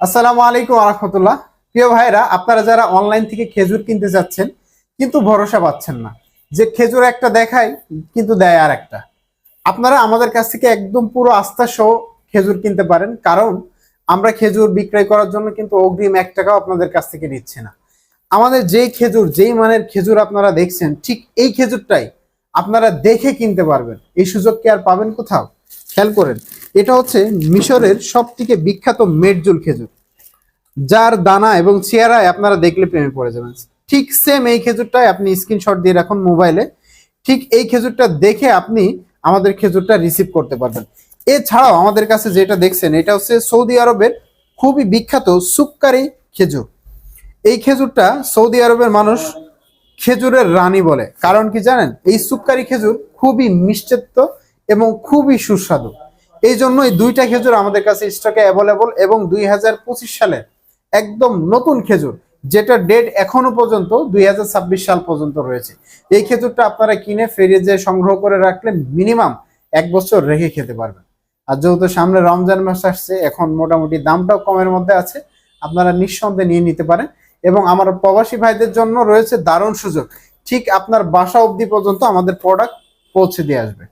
আসসালামু আলাইকুম রহমতুল্লাহ। প্রিয় ভাইরা, আপনারা যারা অনলাইন থেকে খেজুর কিনতে যাচ্ছেন কিন্তু ভরসা পাচ্ছেন না, যে খেজুর একটা দেখায় কিন্তু দেয় আর একটা, আপনারা আমাদের কাছ থেকে একদম পুরো আস্থা সহ খেজুর কিনতে পারেন। কারণ আমরা খেজুর বিক্রয় করার জন্য কিন্তু অগ্রিম 1 টাকাও আপনাদের কাছ থেকে নিচ্ছে না। আমাদের যেই খেজুর, যেই মানের খেজুর আপনারা দেখছেন, ঠিক এই খেজুরটাই আপনারা দেখে কিনতে পারবেন। এই সুযোগ কি আর পাবেন কোথাও? খেয়াল করেন, এটা হচ্ছে মিশরের সব থেকে বিখ্যাত মেডজুল খেজুর, যার দানা এবং চেহারায় আপনারা দেখলে প্রেমে পড়ে যাবেন। ঠিক সেম এই খেজুরটাই আপনি স্ক্রিনশট দিয়ে রাখুন মোবাইলে, ঠিক এই খেজুরটা দেখে আপনি আমাদের খেজুরটা রিসিভ করতে পারবেন। এছাড়াও আমাদের কাছে যেটা দেখছেন, এটা হচ্ছে সৌদি আরবের খুবই বিখ্যাত সুক্কারি খেজুর। এই খেজুরটা সৌদি আরবের মানুষ খেজুরের রানী বলে। কারণ কি জানেন? এই সুক্কারি খেজুর খুবই মিষ্টাত্ব এবং খুবই সুস্বাদু। এই জন্য এই দুইটা খেজুর আমাদের কাছে স্টকে অ্যাভেলেবল, এবং 2025 সালের একদম নতুন খেজুর, যেটা ডেট এখনো পর্যন্ত 2026 সাল পর্যন্ত রয়েছে। এই খেজুরটা আপনারা কিনে ফ্রিজে সংগ্রহ করে রাখলে মিনিমাম 1 বছর রেখে খেতে পারবেন। আর যেহেতু সামনে রমজান মাস আসছে, এখন মোটামুটি দামটাও কমের মধ্যে আছে, আপনারা নিঃসন্দেহে নিয়ে নিতে পারেন। এবং আমার প্রবাসী ভাইদের জন্য রয়েছে দারুণ সুযোগ, ঠিক আপনার বাসা অবধি পর্যন্ত আমাদের প্রোডাক্ট পৌঁছে দিয়ে আসবে।